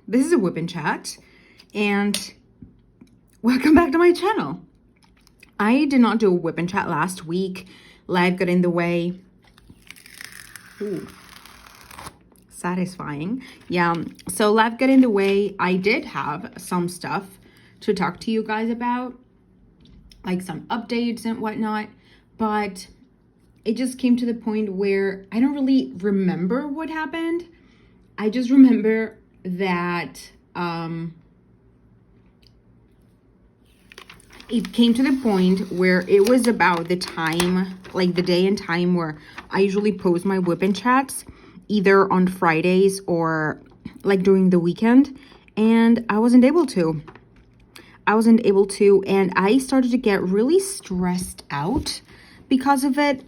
This is a WIP and CHAT, and welcome back to my channel. I did not do a WIP and CHAT last week. Life got in the way. Ooh, satisfying. Yeah, so life got in the way. I did have some stuff to talk to you guys about, like some updates and whatnot, but it just came to the point where I don't really remember what happened. I just remember that it came to the point where it was about the time, like the day and time where I usually post my WIP and chats, either on Fridays or like during the weekend, and I wasn't able to. And I started to get really stressed out because of it.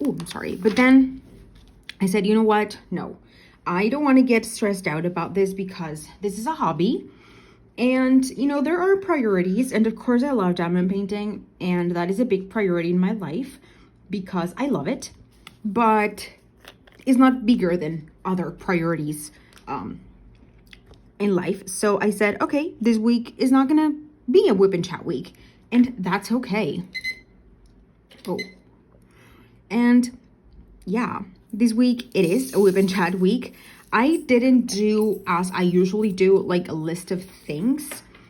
Oh, I'm sorry. But then I said, you know what? No, I don't want to get stressed out about this because this is a hobby. And, you know, there are priorities. And of course, I love diamond painting. And that is a big priority in my life because I love it. But it's not bigger than other priorities in life. So I said, okay, this week is not going to be a WIP and chat week. And that's okay. Oh. And yeah, this week it is a WIP and chat week. I didn't do as I usually do, like a list of things.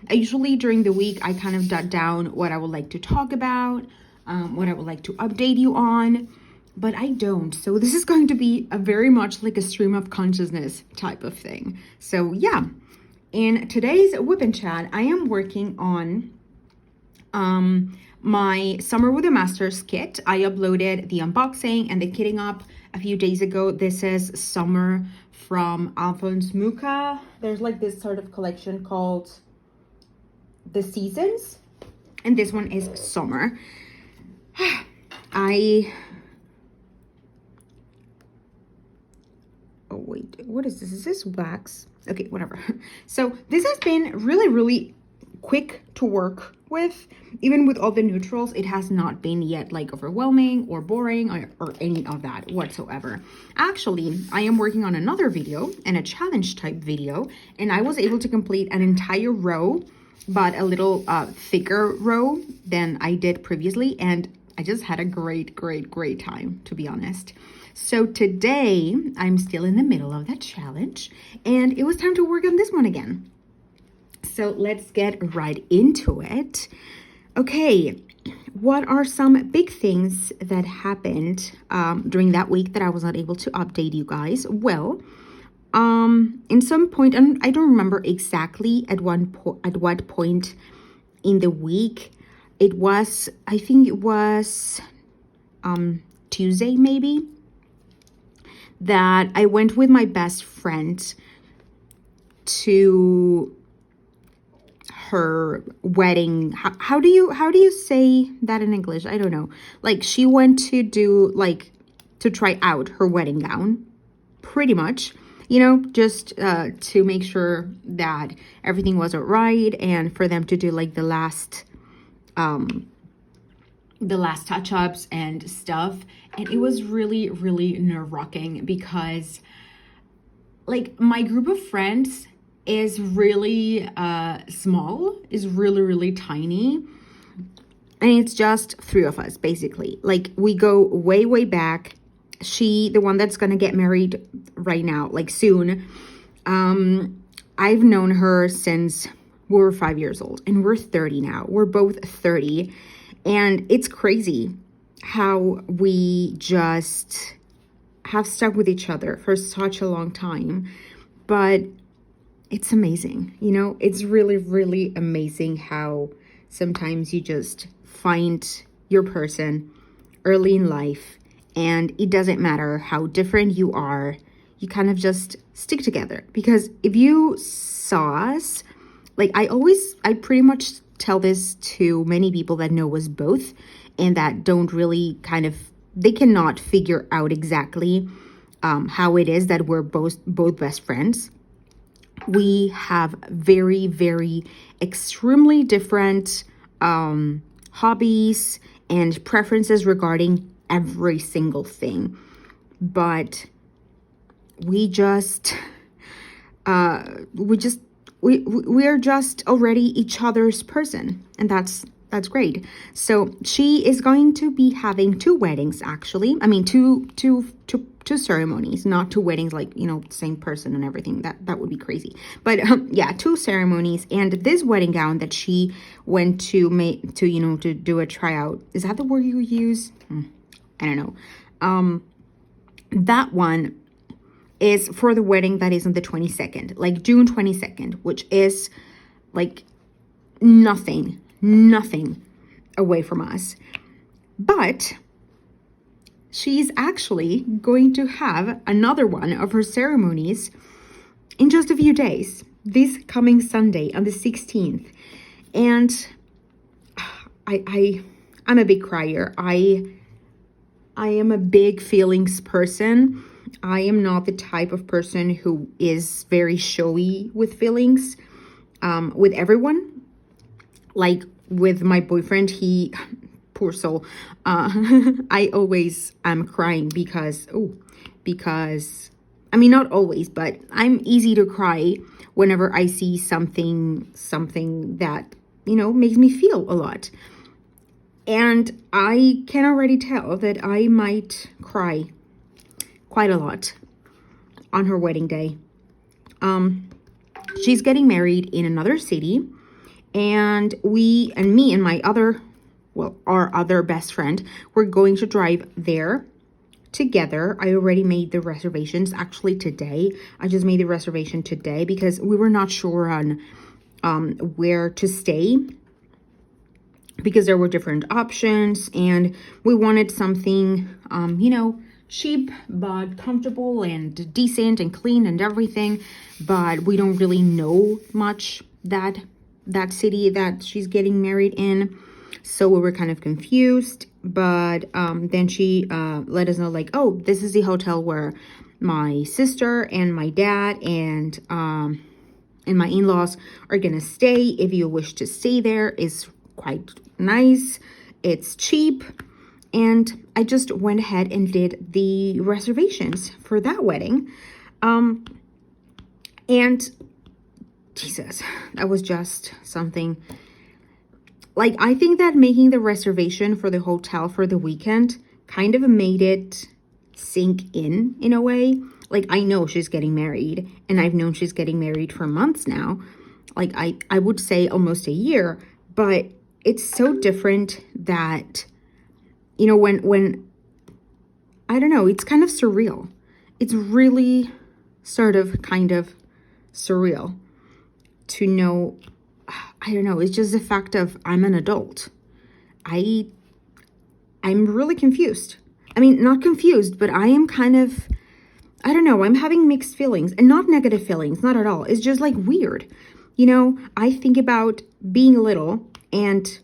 I usually during the week, I kind of jot down what I would like to talk about, what I would like to update you on, but I don't. So this is going to be a very much like a stream of consciousness type of thing. So yeah, in today's WIP and chat, I am working on my Summer with the Masters kit. I uploaded the unboxing and the kitting up a few days ago. This is Summer from Alphonse Mucha. There's like this sort of collection called The Seasons, and this one is Summer. Oh wait, what is this? Is this wax? Okay, whatever. So this has been really quick to work with. Even with all the neutrals, it has not been yet like overwhelming or boring or any of that whatsoever. Actually, I am working on another video and a challenge type video, and I was able to complete an entire row, but a little thicker row than I did previously, and I just had a great time, to be honest. So today I'm still in the middle of that challenge, and it was time to work on this one again. So let's get right into it. Okay, what are some big things that happened during that week that I was not able to update you guys? Well, in some point, and I don't remember exactly at what point in the week it was. I think it was Tuesday maybe, that I went with my best friend to her wedding. How do you say that in English? I don't know. Like, she went to do, like, to try out her wedding gown, pretty much, you know, just to make sure that everything was all right, and for them to do like the last touch-ups and stuff. And it was really nerve-wracking because, like, my group of friends is really small, is really tiny, and it's just three of us basically. Like, we go way back. She, the one that's gonna get married right now, like soon, I've known her since we were 5 years old, and we're 30 now. We're both 30, and it's crazy how we just have stuck with each other for such a long time. But it's amazing, you know, it's really amazing how sometimes you just find your person early in life, and it doesn't matter how different you are, you kind of just stick together. Because if you saw us, like, I pretty much tell this to many people that know us both and that don't really they cannot figure out exactly how it is that we're both best friends. We have very extremely different hobbies and preferences regarding every single thing, but we just we are just already each other's person, and that's great. So she is going to be having two weddings, actually. I mean, two ceremonies, not two weddings, like, same person and everything. That would be crazy. But yeah, two ceremonies. And this wedding gown that she went to to do a tryout, is that the word you use? I don't know. That one is for the wedding that is on the 22nd, like June 22nd, which is like nothing away from us. But she's actually going to have another one of her ceremonies in just a few days, this coming Sunday on the 16th. And I'm a big crier. I am a big feelings person. I am not the type of person who is very showy with feelings, with everyone. Like with my boyfriend, he, poor soul, I always am crying because, I mean, not always, but I'm easy to cry whenever I see something that, makes me feel a lot. And I can already tell that I might cry quite a lot on her wedding day. She's getting married in another city, and me and my our other best friend, we're going to drive there together. I already made the reservations actually today. I just made the reservation today because we were not sure on where to stay, because there were different options, and we wanted something cheap but comfortable and decent and clean and everything. But we don't really know much that city that she's getting married in, so we were kind of confused. But then she let us know, like, oh, this is the hotel where my sister and my dad and my in-laws are gonna stay. If you wish to stay there, it's quite nice, it's cheap. And I just went ahead and did the reservations for that wedding. And Jesus, that was just something. Like, I think that making the reservation for the hotel for the weekend kind of made it sink in a way. Like, I know she's getting married, and I've known she's getting married for months now. Like, I would say almost a year, but it's so different that, when I don't know, it's kind of surreal. It's really kind of surreal to know. I don't know, it's just the fact of I'm an adult. I'm really confused. I mean, not confused, but I am kind of, I don't know, I'm having mixed feelings, and not negative feelings, not at all. It's just like weird. I think about being little and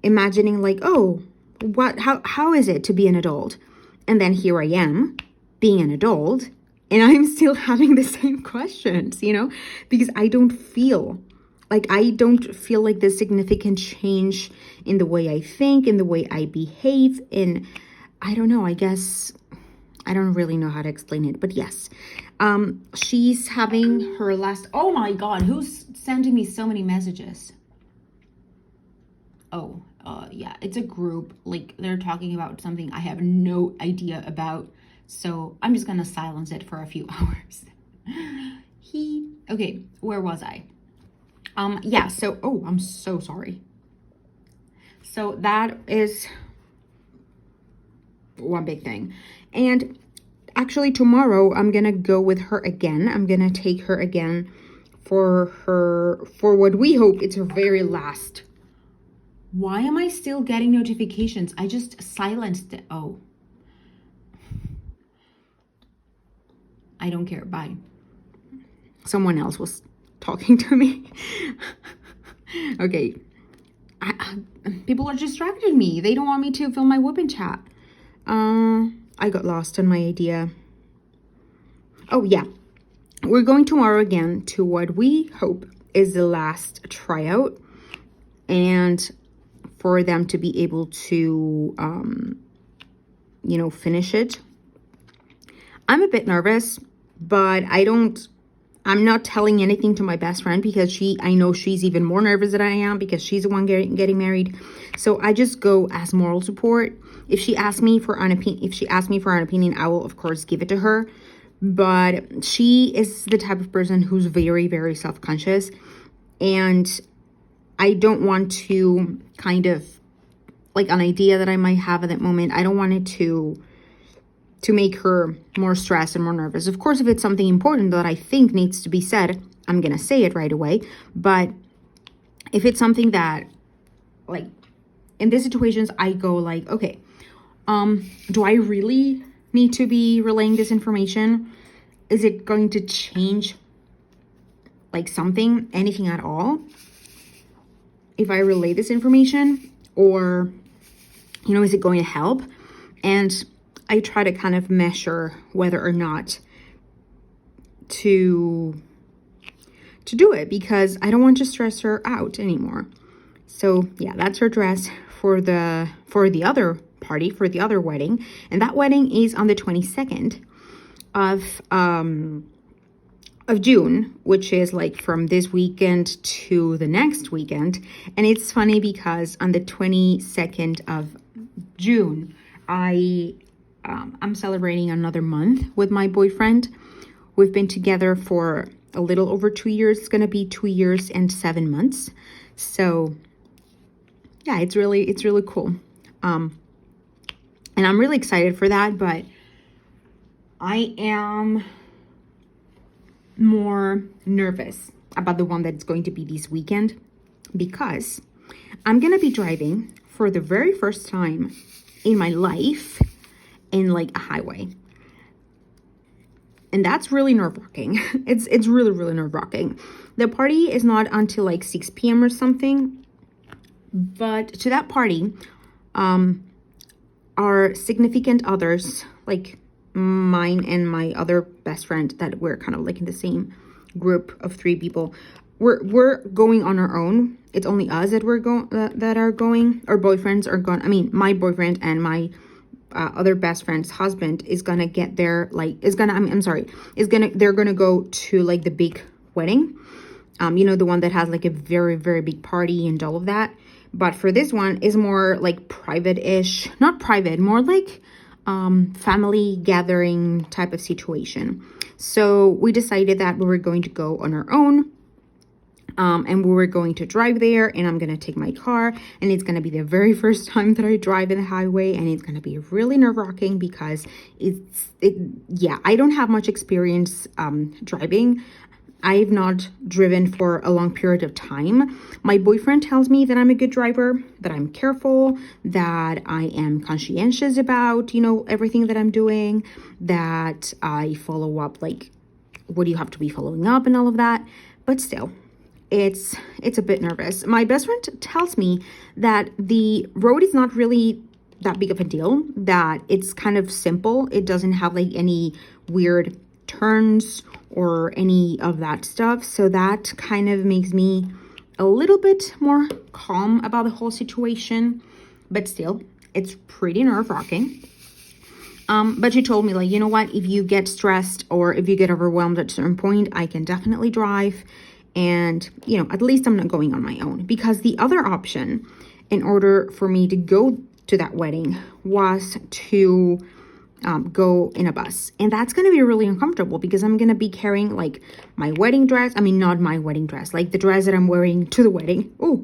imagining like, oh, how is it to be an adult? And then here I am being an adult, and I'm still having the same questions, because I don't feel like this significant change in the way I think, in the way I behave. And I don't know, I guess I don't really know how to explain it, but yes. She's having her last, oh my God, who's sending me so many messages? Oh, yeah, it's a group, like they're talking about something I have no idea about. So I'm just gonna silence it for a few hours. Okay, where was I? Yeah, so, oh, I'm so sorry. So that is one big thing. And actually tomorrow I'm gonna go with her again. I'm gonna take her again for what we hope it's her very last. Why am I still getting notifications? I just silenced it. Oh. I don't care. Bye. Someone else was talking to me. Okay. People are distracting me. They don't want me to film my WIP and CHAT. I got lost on my idea. Oh, yeah. We're going tomorrow again to what we hope is the last tryout. And for them to be able to, finish it. I'm a bit nervous, but I don't I'm not telling anything to my best friend because I know she's even more nervous than I am because she's the one getting married. So I just go as moral support. If she asks me for an opinion, I will of course give it to her. But she is the type of person who's very, very self-conscious, and I don't want to kind of like an idea that I might have at that moment. I don't want it to make her more stressed and more nervous. Of course, if it's something important that I think needs to be said, I'm gonna say it right away. But if it's something that, like, in these situations, I go like, okay, do I really need to be relaying this information? Is it going to change like anything at all, if I relay this information? Or, is it going to help? And I try to kind of measure whether or not to do it, because I don't want to stress her out anymore. So yeah, that's her dress for the other party, for the other wedding. And that wedding is on the 22nd of June, which is like from this weekend to the next weekend. And it's funny because on the 22nd of June, I'm celebrating another month with my boyfriend. We've been together for a little over 2 years. It's gonna be 2 years and 7 months. So yeah, it's really cool. And I'm really excited for that, but I am more nervous about the one that's going to be this weekend, because I'm gonna be driving for the very first time in my life in like a highway, and that's really nerve-wracking. It's really nerve-wracking. The party is not until like 6 p.m. or something, but to that party our significant others, like mine and my other best friend, that we're kind of like in the same group of 3 people, we're going on our own. It's only us that that are going. Our boyfriends are gone. I mean, my boyfriend and my other best friend's husband is gonna get there, like they're gonna go to like the big wedding, the one that has like a very, very big party and all of that. But for this one is more like private-ish, not private, more like family gathering type of situation. So we decided that we were going to go on our own, and we were going to drive there, and I'm gonna take my car, and it's gonna be the very first time that I drive in the highway, and it's gonna be really nerve-wracking because I don't have much experience driving. I've not driven for a long period of time. My boyfriend tells me that I'm a good driver, that I'm careful, that I am conscientious about, everything that I'm doing, that I follow up, like, what do you have to be following up and all of that. But still, it's a bit nervous. My best friend tells me that the road is not really that big of a deal, that it's kind of simple. It doesn't have like any weird turns or any of that stuff. So that kind of makes me a little bit more calm about the whole situation. But still, it's pretty nerve-wracking. But she told me, like, you know what, if you get stressed or if you get overwhelmed at a certain point, I can definitely drive. And, at least I'm not going on my own. Because the other option, in order for me to go to that wedding, was to go in a bus. And that's going to be really uncomfortable because I'm going to be carrying like my wedding dress. I mean, not my wedding dress, like the dress that I'm wearing to the wedding. Oh,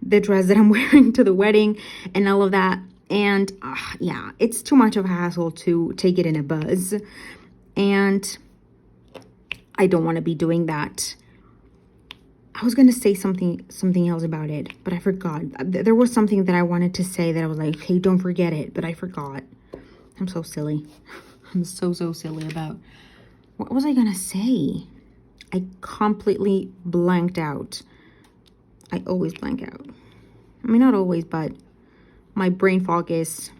the dress that I'm wearing to the wedding and all of that. And yeah, it's too much of a hassle to take it in a bus. And I don't want to be doing that. I was going to say something else about it, but I forgot. There was something that I wanted to say that I was like, hey, don't forget it, but I forgot. I'm so silly. I'm so silly about... What was I gonna say? I completely blanked out. I always blank out. I mean, not always, but my brain fog is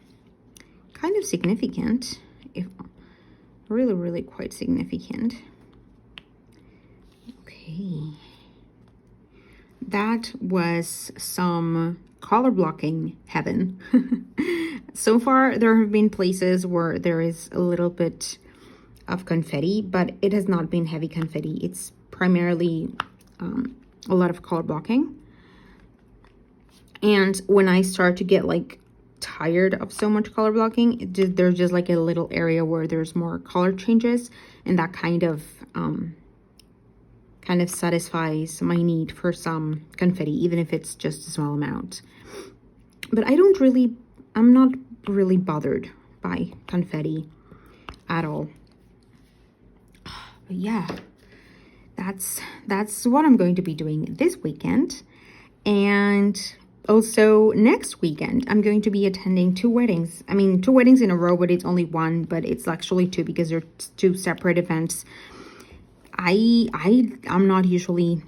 kind of significant. If really quite significant. Okay. That was some color blocking heaven. So far, there have been places where there is a little bit of confetti, but it has not been heavy confetti. It's primarily a lot of color blocking. And when I start to get like tired of so much color blocking, there's just like a little area where there's more color changes, and that kind of satisfies my need for some confetti, even if it's just a small amount. But I'm not really bothered by confetti at all. But yeah, that's what I'm going to be doing this weekend. And also next weekend, I'm going to be attending 2 weddings. I mean, 2 weddings in a row, but it's only one, but it's actually 2 because they're 2 separate events. I'm not usually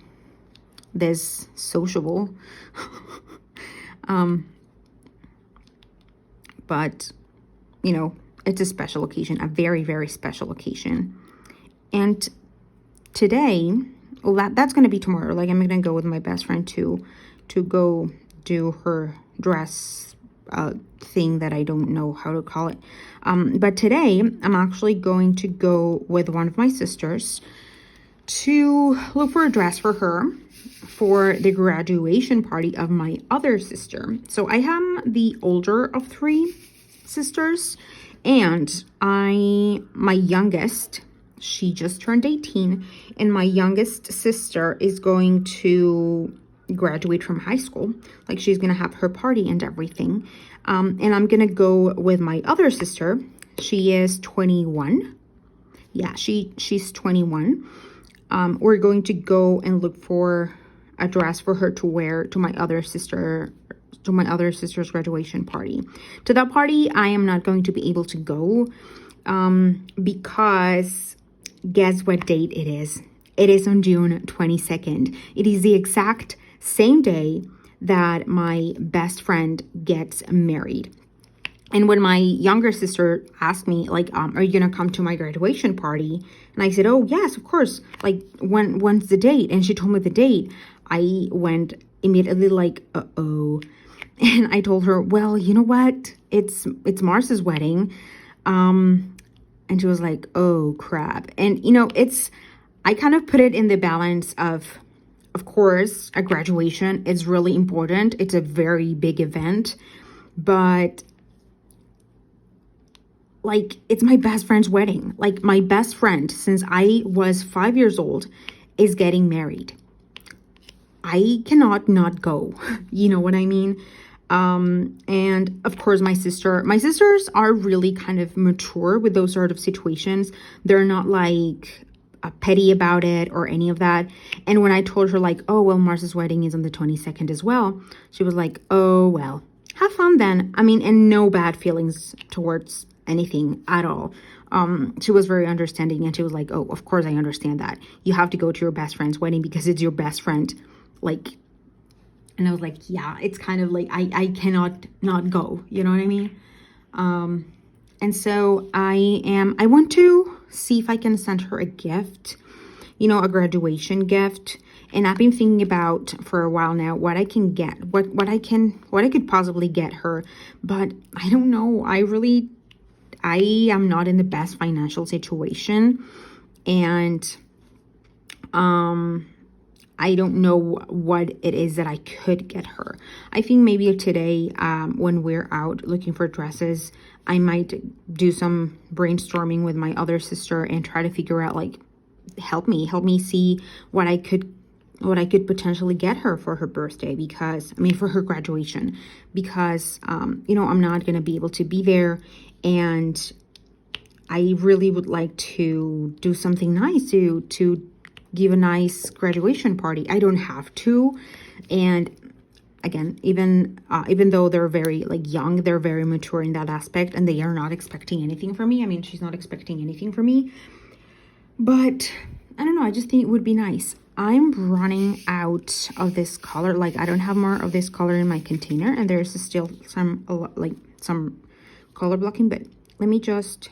this sociable. But, you know, it's a special occasion, a very, very special occasion. And today, well, that's going to be tomorrow. Like, I'm going to go with my best friend to go do her dress thing that I don't know how to call it. But today, I'm actually going to go with one of my sisters to look for a dress for her for the graduation party of my other sister. So I am the older of 3 sisters, and my youngest, she just turned 18, and my youngest sister is going to graduate from high school. Like, she's gonna have her party and everything. And I'm gonna go with my other sister. She is 21. Yeah, she's 21. We're going to go and look for a dress for her to wear to my other sister's graduation party. To that party, I am not going to be able to go because guess what date it is? It is on June 22nd. It is the exact same day that my best friend gets married. And when my younger sister asked me, like, are you gonna come to my graduation party? And I said, oh, yes, of course. Like, when's the date? And she told me the date. I went immediately like, uh-oh. And I told her, well, you know what? It's Mars's wedding. And she was like, oh, crap. And, you know, I kind of put it in the balance of course, a graduation is really important. It's a very big event. But like, it's my best friend's wedding. Like, my best friend, since I was 5 years old, is getting married. I cannot not go. You know what I mean? And of course, my sisters are really kind of mature with those sort of situations. They're not like petty about it or any of that. And when I told her like, oh, well, Mars's wedding is on the 22nd as well, she was like, oh, well, have fun then. I mean, and no bad feelings towards anything at all. She was very understanding, and she was like, oh, of course I understand that. You have to go to your best friend's wedding because it's your best friend. Like, and I was like, yeah, it's kind of like, I cannot not go, you know what I mean? And so I want to see if I can send her a gift, you know, a graduation gift. And I've been thinking about for a while now what I can get, what I could possibly get her. But I don't know. I am not in the best financial situation. And I don't know what it is that I could get her. I think maybe today, when we're out looking for dresses, I might do some brainstorming with my other sister and try to figure out, like, help me see what I could potentially get her for her birthday, for her graduation, because, you know, I'm not going to be able to be there, and I really would like to do something nice to give a nice graduation party. I don't have to. And again, even though they're very like young, they're very mature in that aspect, and they are not expecting anything from me. I mean, she's not expecting anything from me, but I don't know. I just think it would be nice. I'm running out of this color. Like, I don't have more of this color in my container, and there's still some color blocking, but let me just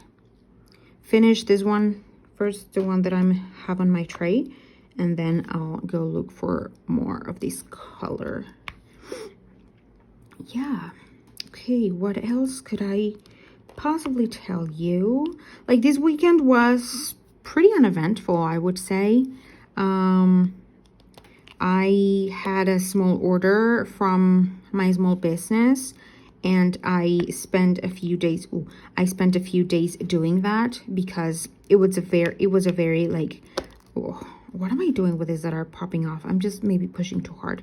finish this one first, the one that I have on my tray, and then I'll go look for more of this color. Yeah. Okay, what else could I possibly tell you. Like, this weekend was pretty uneventful, I would say. I had a small order from my small business, and I spent a few days doing that because it was a very like, oh, what am I doing with this that are popping off? I'm just maybe pushing too hard.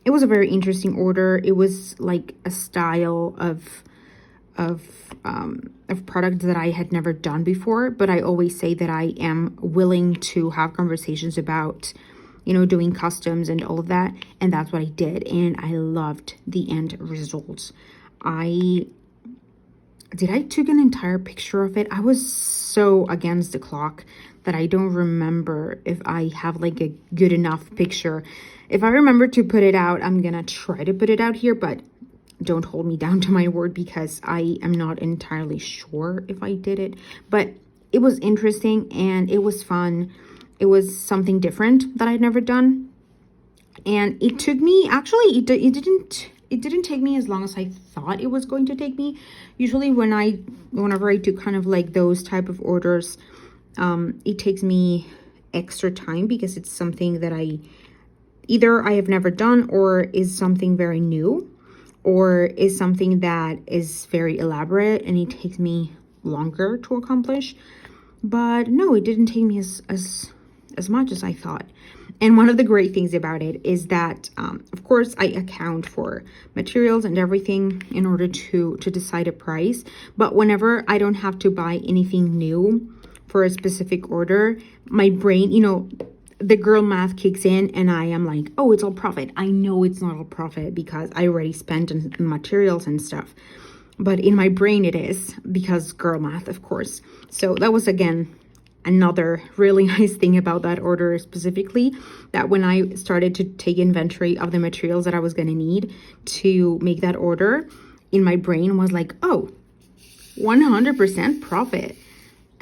It was a very interesting order. It was like a style of product that I had never done before, but I always say that I am willing to have conversations about, you know, doing customs and all of that, and that's what I did, and I loved the end results. I took an entire picture of it. I was so against the clock that I don't remember if I have like a good enough picture. If I remember to put it out, I'm gonna try to put it out here, but don't hold me down to my word because I am not entirely sure if I did it. But it was interesting and it was fun. It was something different that I'd never done. And it took me, actually, it didn't take me as long as I thought it was going to take me. Usually whenever I do kind of like those type of orders, it takes me extra time because it's something that either I have never done, or is something very new, or is something that is very elaborate and it takes me longer to accomplish. But no, it didn't take me as much as I thought. And one of the great things about it is that, of course, I account for materials and everything in order to decide a price. But whenever I don't have to buy anything new for a specific order, my brain, you know, the girl math kicks in and I am like, oh, it's all profit. I know it's not all profit because I already spent on materials and stuff. But in my brain it is, because girl math, of course. So that was, again, another really nice thing about that order specifically, that when I started to take inventory of the materials that I was going to need to make that order, in my brain was like, oh, 100% profit.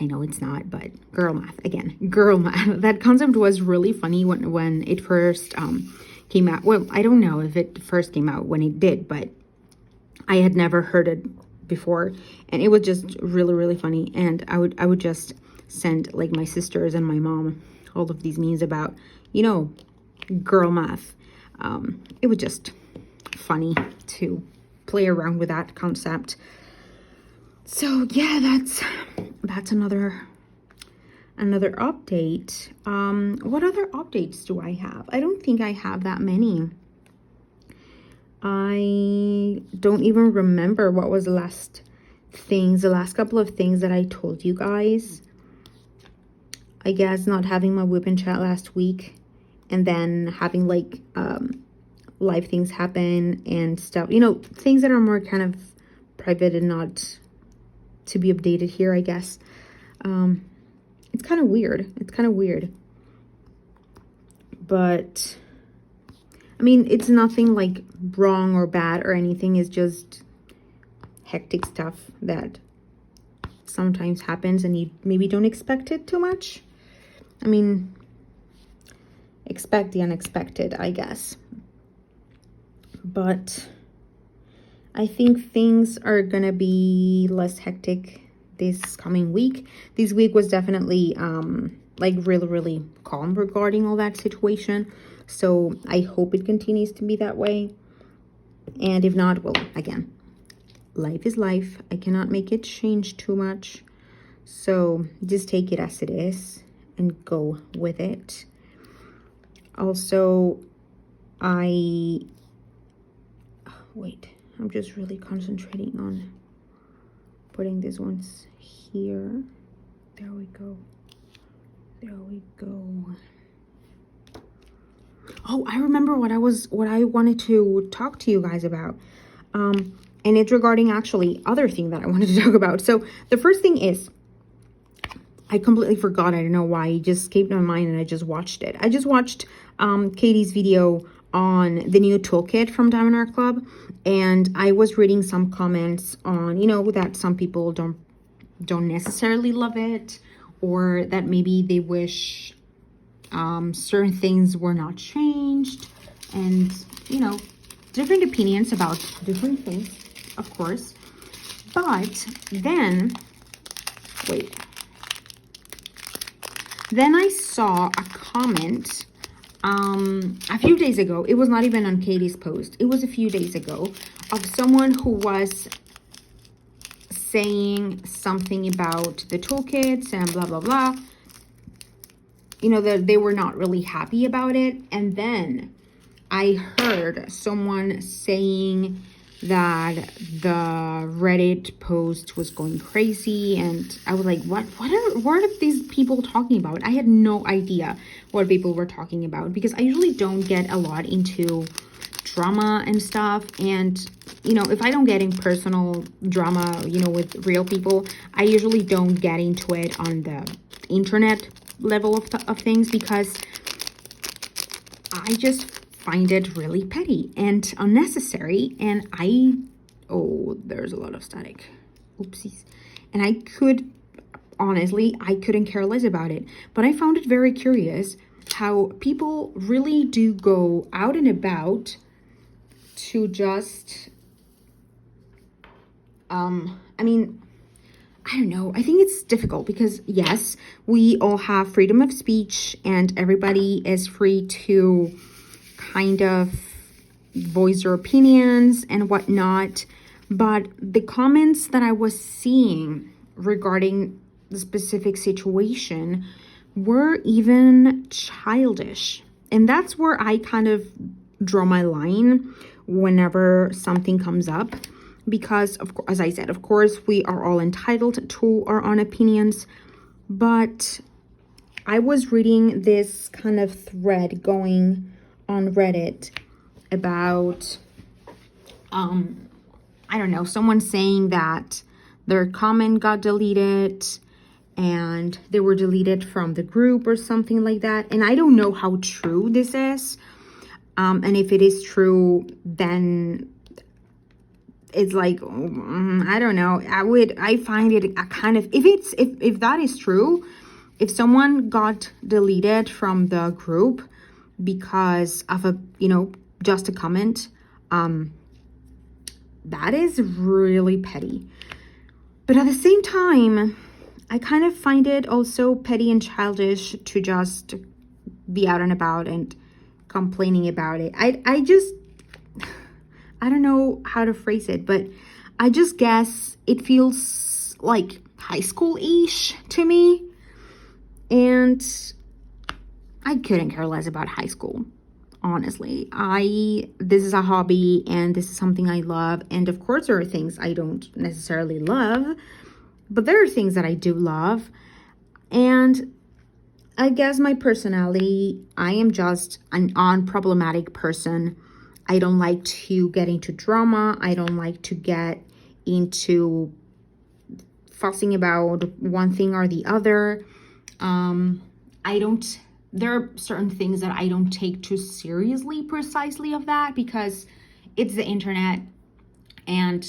I know it's not, but girl math, again, girl math. That concept was really funny when it first came out. Well, I don't know if it first came out when it did, but I had never heard it before, and it was just really, really funny. And I would just send like my sisters and my mom all of these memes about, you know, girl math. It was just funny to play around with that concept. So yeah, that's another update. What other updates do I have? I don't think I have that many. I don't even remember what was the last couple of things that I told you guys. I guess not having my WIP and CHAT last week, and then having like live things happen and stuff, you know, things that are more kind of private and not to be updated here, I guess. It's kind of weird. But I mean, it's nothing like wrong or bad or anything. It's just hectic stuff that sometimes happens and you maybe don't expect it too much. I mean, expect the unexpected, I guess. But I think things are gonna be less hectic this coming week. This week was definitely like really, really calm regarding all that situation. So I hope it continues to be that way. And if not, well, again, life is life. I cannot make it change too much. So just take it as it is and go with it. Also, I'm just really concentrating on putting these ones here. There we go. Oh, I remember what I wanted to talk to you guys about. And it's regarding actually other thing that I wanted to talk about. So the first thing is, I completely forgot. I don't know why. It just came to my mind and I just watched it. I just watched Katie's video on the new toolkit from Diamond Art Club, and I was reading some comments on, you know, that some people don't necessarily love it, or that maybe they wish certain things were not changed, and, you know, different opinions about different things, of course. But then, wait. Then I saw a comment a few days ago. It was not even on Katie's post. It was a few days ago of someone who was saying something about the toolkits and blah, blah, blah. You know, that they were not really happy about it. And then I heard someone saying that the Reddit post was going crazy, and I was like, what are these people talking about? I had no idea what people were talking about, because I usually don't get a lot into drama and stuff. And you know, if I don't get in personal drama, you know, with real people, I usually don't get into it on the internet level of things, because I just find it really petty and unnecessary. And oh, there's a lot of static. Oopsies. And I couldn't care less about it. But I found it very curious how people really do go out and about to just, I mean, I don't know. I think it's difficult because, yes, we all have freedom of speech and everybody is free to kind of voice their opinions and whatnot. But the comments that I was seeing regarding the specific situation were even childish. And that's where I kind of draw my line whenever something comes up. Because, of course, as I said, of course, we are all entitled to our own opinions. But I was reading this kind of thread going on Reddit about, I don't know, someone saying that their comment got deleted and they were deleted from the group or something like that. And I don't know how true this is. And if it is true, then it's like, I don't know. I find it a kind of, if that is true, if someone got deleted from the group because of just a comment, that is really petty. But at the same time, I kind of find it also petty and childish to just be out and about and complaining about it. I don't know how to phrase it, but I just guess it feels like high school-ish to me. And I couldn't care less about high school, honestly. This is a hobby and this is something I love. And of course, there are things I don't necessarily love, but there are things that I do love. And I guess my personality, I am just an unproblematic person. I don't like to get into drama. I don't like to get into fussing about one thing or the other. There are certain things that I don't take too seriously precisely of that, because it's the internet and,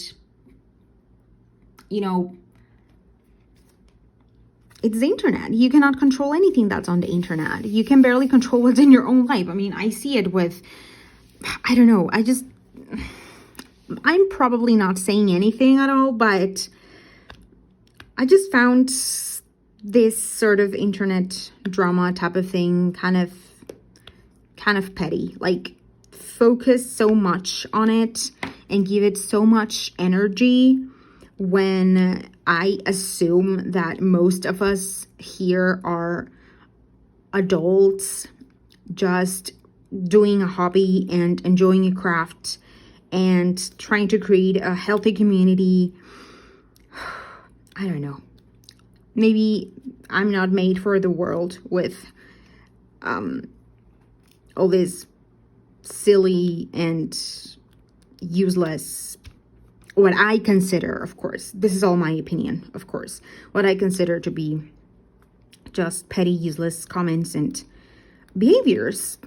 it's the internet. You cannot control anything that's on the internet. You can barely control what's in your own life. I mean, I see it with, I don't know, I'm probably not saying anything at all, but I just found this sort of internet drama type of thing kind of petty. Like, focus so much on it and give it so much energy when I assume that most of us here are adults just doing a hobby and enjoying a craft and trying to create a healthy community. I don't know. Maybe I'm not made for the world with all this silly and useless, what I consider, of course, this is all my opinion, of course, what I consider to be just petty, useless comments and behaviors.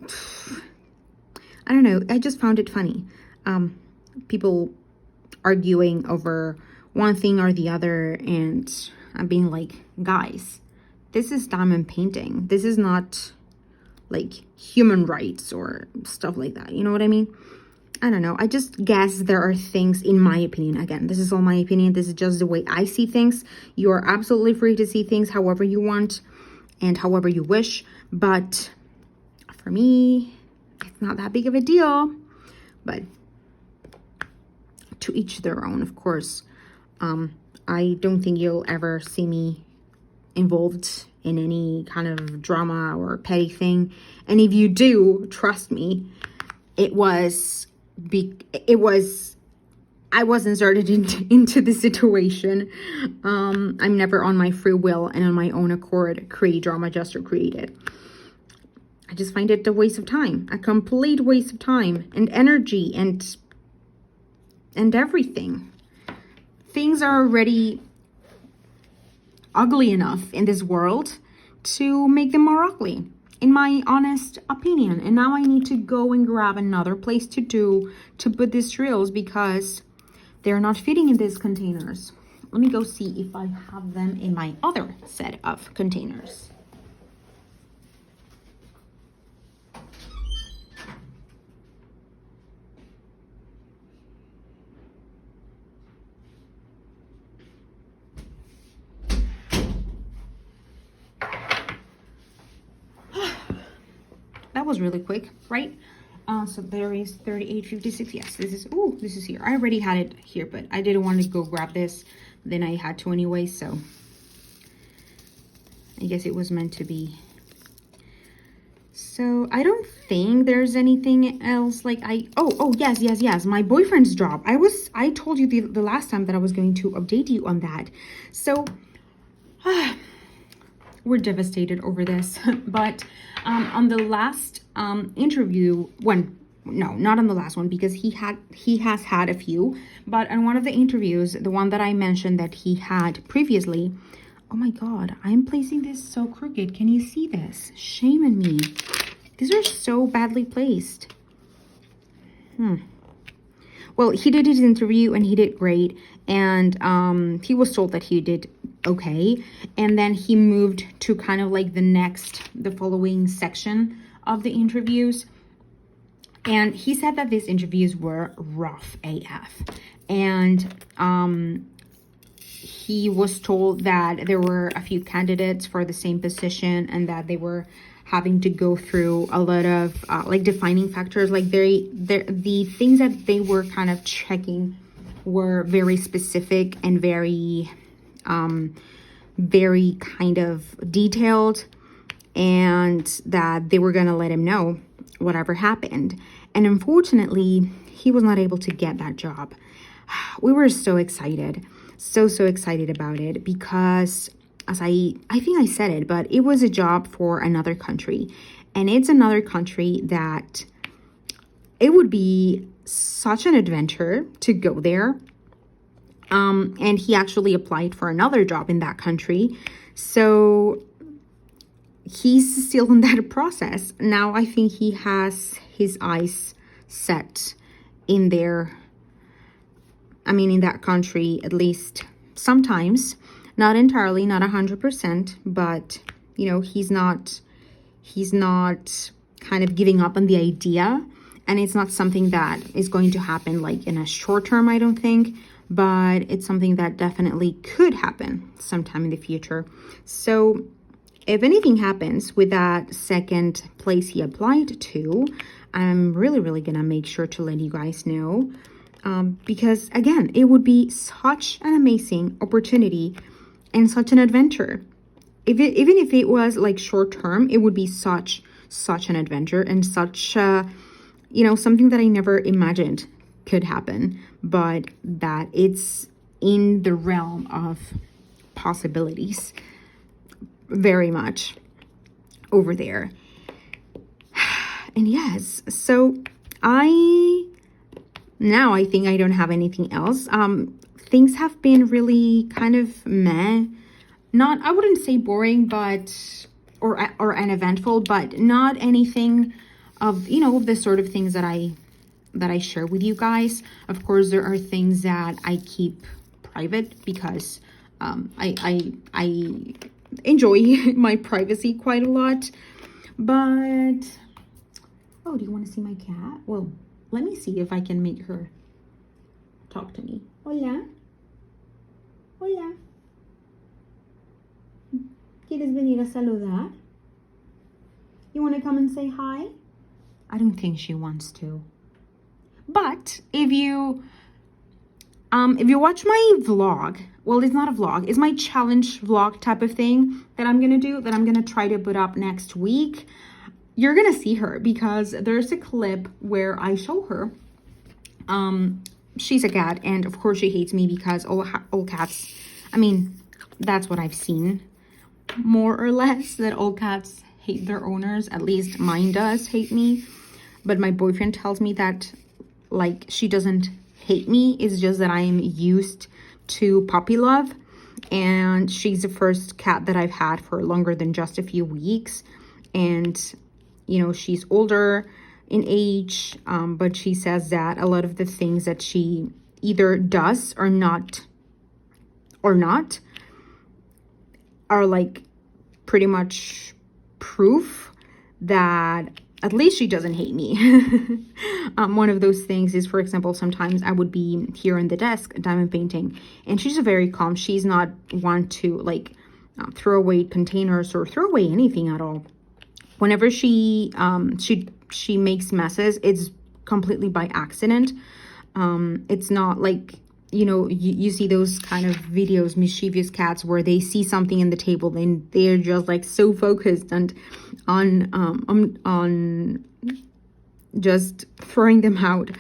I don't know. I just found it funny. People arguing over one thing or the other, and I'm being like, guys, this is diamond painting. This is not like human rights or stuff like that. You know what I mean? I don't know. I just guess there are things, in my opinion, again, this is all my opinion. This is just the way I see things. You are absolutely free to see things however you want and however you wish. But for me, it's not that big of a deal. But to each their own, of course. I don't think you'll ever see me involved in any kind of drama or petty thing. And if you do, trust me, I was inserted into the situation. I'm never on my free will and on my own accord create drama just to create it. I just find it a waste of time, a complete waste of time and energy and everything. Things are already ugly enough in this world to make them more ugly, in my honest opinion. And now I need to go and grab another place to put these drills because they're not fitting in these containers. Let me go see if I have them in my other set of containers. That was really quick, right? So there is 38.56. Yes, this is here. I already had it here, but I didn't want to go grab this. Then I had to anyway, so I guess it was meant to be. So I don't think there's anything else like yes, my boyfriend's job. I told you the last time that I was going to update you on that. So we're devastated over this. But on the last interview, not on the last one, because he has had a few, but on one of the interviews, the one that I mentioned that he had previously, oh my god, I'm placing this so crooked. Can you see this? Shame on me. These are so badly placed. Well, he did his interview and he did great, and he was told that he did okay, and then he moved to kind of like the following section of the interviews, and he said that these interviews were rough AF, and he was told that there were a few candidates for the same position and that they were having to go through a lot of like defining factors, like the things that they were kind of checking were very specific and very kind of detailed, and that they were going to let him know whatever happened. And unfortunately, he was not able to get that job. We were so excited, so excited about it, because as I think I said it, but it was a job for another country, and it's another country that it would be such an adventure to go there. And he actually applied for another job in that country. So he's still in that process. Now I think he has his eyes set in there. I mean, in that country, at least sometimes, not entirely, not 100%, but you know, he's not kind of giving up on the idea. And it's not something that is going to happen like in a short term, I don't think. But it's something that definitely could happen sometime in the future. So if anything happens with that second place he applied to, I'm really gonna make sure to let you guys know. Because again, it would be such an amazing opportunity and such an adventure. Even if it was like short term, it would be such an adventure and such something that I never imagined could happen, but that it's in the realm of possibilities very much over there. And yes, so I think I don't have anything else. Things have been really kind of meh. Not, I wouldn't say boring, but or uneventful, but not anything of the sort of things that I share with you guys. Of course, there are things that I keep private because I enjoy my privacy quite a lot. But oh, do you want to see my cat? Well, Let me see if I can make her talk to me. Hola. Hola. ¿Quieres venir a saludar? You want to come and say hi? I don't think she wants to. But if you watch my vlog, well, it's not a vlog, it's my challenge vlog type of thing that I'm gonna do, that I'm gonna try to put up next week. You're gonna see her because there's a clip where I show her. She's a cat, and of course she hates me because all cats, I mean, that's what I've seen, more or less, that all cats hate their owners. At least mine does hate me. But my boyfriend tells me that, like, she doesn't hate me. It's just that I am used to puppy love. And she's the first cat that I've had for longer than just a few weeks. And, you know, she's older in age. But she says that a lot of the things that she either does or not are like pretty much proof that at least she doesn't hate me. One of those things is, for example, sometimes I would be here in the desk diamond painting, and she's a very calm. She's not one to like throw away containers or throw away anything at all. Whenever she makes messes, it's completely by accident. It's not like, you know, you see those kind of videos, mischievous cats, where they see something in the table and they're just like so focused and on just throwing them out.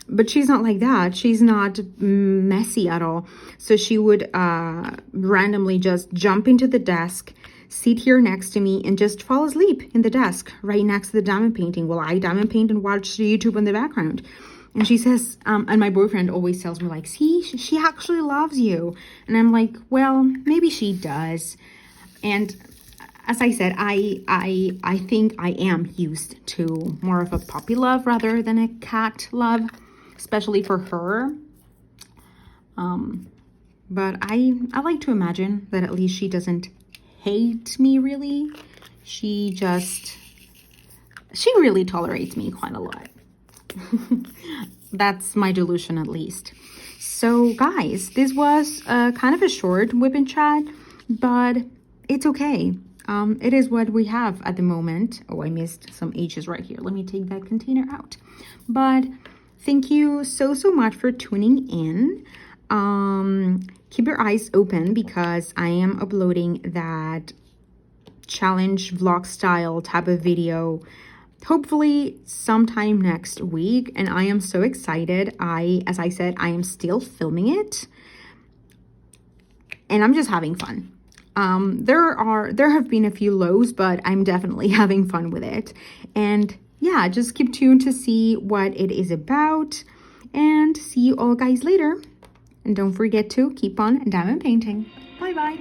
But she's not like that. She's not messy at all. So she would randomly just jump into the desk, sit here next to me, and just fall asleep in the desk right next to the diamond painting while I diamond paint and watch YouTube in the background. And she says, and my boyfriend always tells me, like, see, she actually loves you. And I'm like, well, maybe she does. And as I said, I think I am used to more of a puppy love rather than a cat love, especially for her. But I like to imagine that at least she doesn't hate me, really. She really tolerates me quite a lot. That's my delusion, at least. So guys, this was kind of a short WIP and chat, but it's okay. It is what we have at the moment. Oh, I missed some H's right here. Let me take that container out. But thank you so much for tuning in. Keep your eyes open because I am uploading that challenge vlog style type of video hopefully sometime next week, and I am so excited. As I said, I am still filming it and I'm just having fun. There have been a few lows, but I'm definitely having fun with it. And yeah, just keep tuned to see what it is about, and see you all guys later. And don't forget to keep on diamond painting. Bye bye.